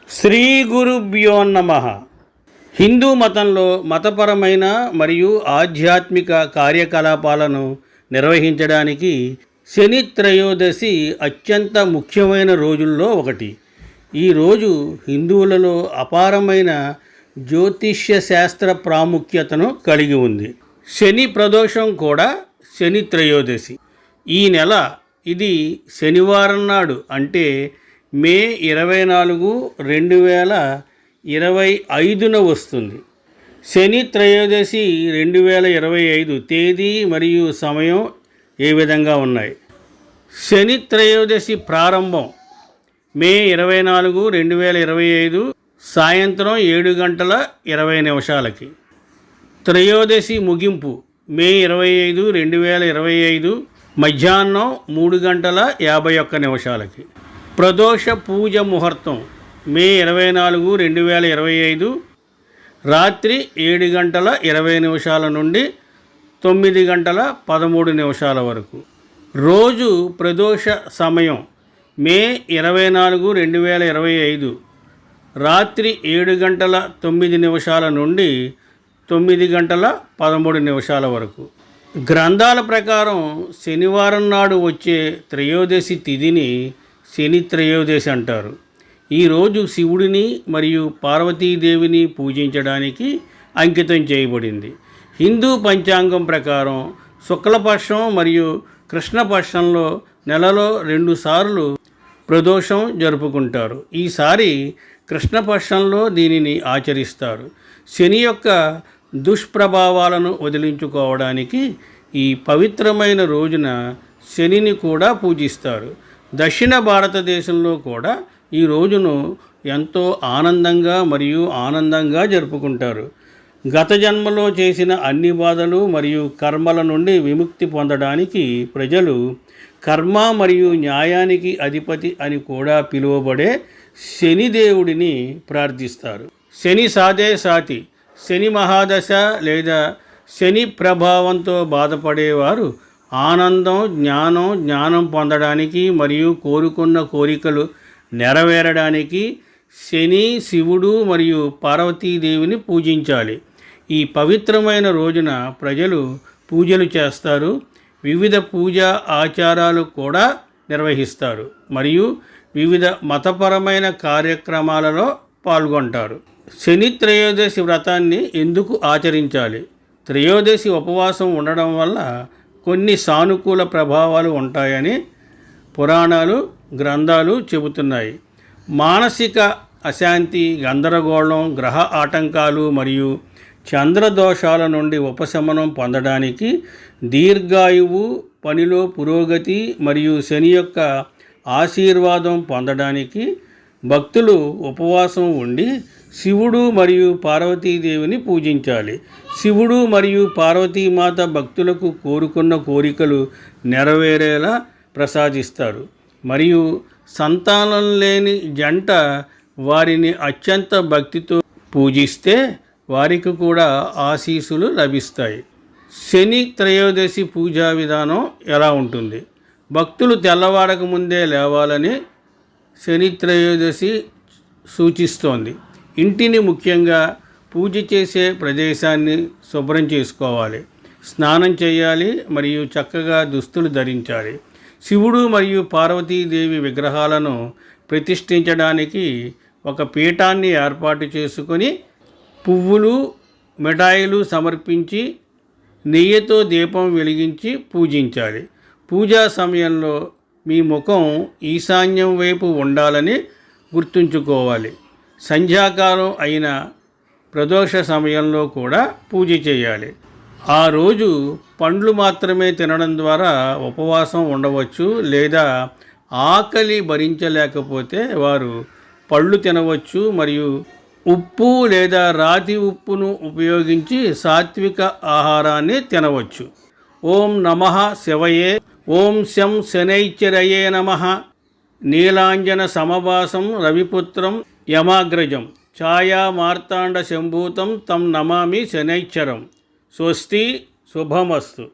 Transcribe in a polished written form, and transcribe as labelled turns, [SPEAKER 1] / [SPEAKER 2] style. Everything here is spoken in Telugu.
[SPEAKER 1] శ్రీ గురుభ్యో నమః. హిందూ మతంలో మతపరమైన మరియు ఆధ్యాత్మిక కార్యకలాపాలను నిర్వహించడానికి శని త్రయోదశి అత్యంత ముఖ్యమైన రోజుల్లో ఒకటి. ఈ రోజు హిందువులలో అపారమైన జ్యోతిష్య శాస్త్ర ప్రాముఖ్యతను కలిగి ఉంది. శని ప్రదోషం కూడా శని త్రయోదశి. ఈ నెల ఇది శనివారం నాడు అంటే మే 24, 2025 వస్తుంది. శని త్రయోదశి 2025 తేదీ మరియు సమయం ఏ విధంగా ఉన్నాయి? శని త్రయోదశి ప్రారంభం మే 24, 2025 సాయంత్రం 7:20 త్రయోదశి ముగింపు మే 25, 2025 మధ్యాహ్నం 3:51. ప్రదోష పూజ ముహూర్తం మే 24, 2025 రాత్రి 7:20 నుండి 9:13 వరకు. రోజు ప్రదోష సమయం మే 24, 2025 రాత్రి 7:09 నుండి 9:13 వరకు. గ్రంథాల ప్రకారం శనివారం నాడు వచ్చే త్రయోదశి తిథిని శని త్రయోదశి అంటారు. ఈరోజు శివుడిని మరియు పార్వతీదేవిని పూజించడానికి అంకితం చేయబడింది. హిందూ పంచాంగం ప్రకారం శుక్లపక్షం మరియు కృష్ణపక్షంలో నెలలో 2 సార్లు ప్రదోషం జరుపుకుంటారు. ఈసారి కృష్ణపక్షంలో దీనిని ఆచరిస్తారు. శని యొక్క దుష్ప్రభావాలను వదిలించుకోవడానికి ఈ పవిత్రమైన రోజున శనిని కూడా పూజిస్తారు. దక్షిణ భారతదేశంలో కూడా ఈ రోజును ఎంతో ఆనందంగా జరుపుకుంటారు. గత జన్మలో చేసిన అన్ని బాధలు మరియు కర్మల నుండి విముక్తి పొందడానికి ప్రజలు కర్మ మరియు న్యాయానికి అధిపతి అని కూడా పిలువబడే శనిదేవుడిని ప్రార్థిస్తారు. శని సాదే సాతి, శని మహాదశ లేదా శని ప్రభావంతో బాధపడేవారు ఆనందం, జ్ఞానం పొందడానికి మరియు కోరుకున్న కోరికలు నెరవేరడానికి శని, శివుడు మరియు పార్వతీదేవిని పూజించాలి. ఈ పవిత్రమైన రోజున ప్రజలు పూజలు చేస్తారు, వివిధ పూజా ఆచారాలు కూడా నిర్వహిస్తారు మరియు వివిధ మతపరమైన కార్యక్రమాలలో పాల్గొంటారు. శని త్రయోదశి వ్రతాన్ని ఎందుకు ఆచరించాలి? త్రయోదశి ఉపవాసం ఉండడం వల్ల కొన్ని సానుకూల ప్రభావాలు ఉంటాయని పురాణాలు, గ్రంథాలు చెబుతున్నాయి. మానసిక అశాంతి, గందరగోళం, గ్రహ ఆటంకాలు మరియు చంద్రదోషాల నుండి ఉపశమనం పొందడానికి, దీర్ఘాయువు, పనిలో పురోగతి మరియు శని యొక్క ఆశీర్వాదం పొందడానికి భక్తులు ఉపవాసం ఉండి శివుడు మరియు పార్వతీదేవిని పూజించాలి. శివుడు మరియు పార్వతీమాత భక్తులకు కోరుకున్న కోరికలు నెరవేరేలా ప్రసాదిస్తారు మరియు సంతానం లేని జంట వారిని అత్యంత భక్తితో పూజిస్తే వారికి కూడా ఆశీస్సులు లభిస్తాయి. శని త్రయోదశి పూజా విధానం ఎలా ఉంటుంది? భక్తులు తెల్లవారక ముందే లేవాలని శని త్రయోదశి సూచిస్తోంది. ఇంటిని, ముఖ్యంగా పూజ చేసే ప్రదేశాన్ని శుభ్రం చేసుకోవాలి, స్నానం చేయాలి మరియు చక్కగా దుస్తులు ధరించాలి. శివుడు మరియు పార్వతీదేవి విగ్రహాలను ప్రతిష్ఠించడానికి ఒక పీఠాన్ని ఏర్పాటు చేసుకొని పువ్వులు, మిఠాయిలు సమర్పించి నెయ్యితో దీపం వెలిగించి పూజించాలి. పూజా సమయంలో మీ ముఖం ఈశాన్యం వైపు ఉండాలని గుర్తుంచుకోవాలి. సంధ్యాకాలం అయిన ప్రదోష సమయంలో కూడా పూజ చేయాలి. ఆ రోజు పండ్లు మాత్రమే తినడం ద్వారా ఉపవాసం ఉండవచ్చు, లేదా ఆకలి భరించలేకపోతే వారు పళ్ళు తినవచ్చు మరియు ఉప్పు లేదా రాతి ఉప్పును ఉపయోగించి సాత్విక ఆహారాన్ని తినవచ్చు. ఓం నమః శివయే, ఓం శం శనైశ్చరయే నమః. నీలాంజన సమభాసం రవిపుత్రం యమాగ్రజం ఛాయా మార్తాండ శంభూతం తం నమామి శనైశ్చరం. స్వస్తి, శుభమస్తు.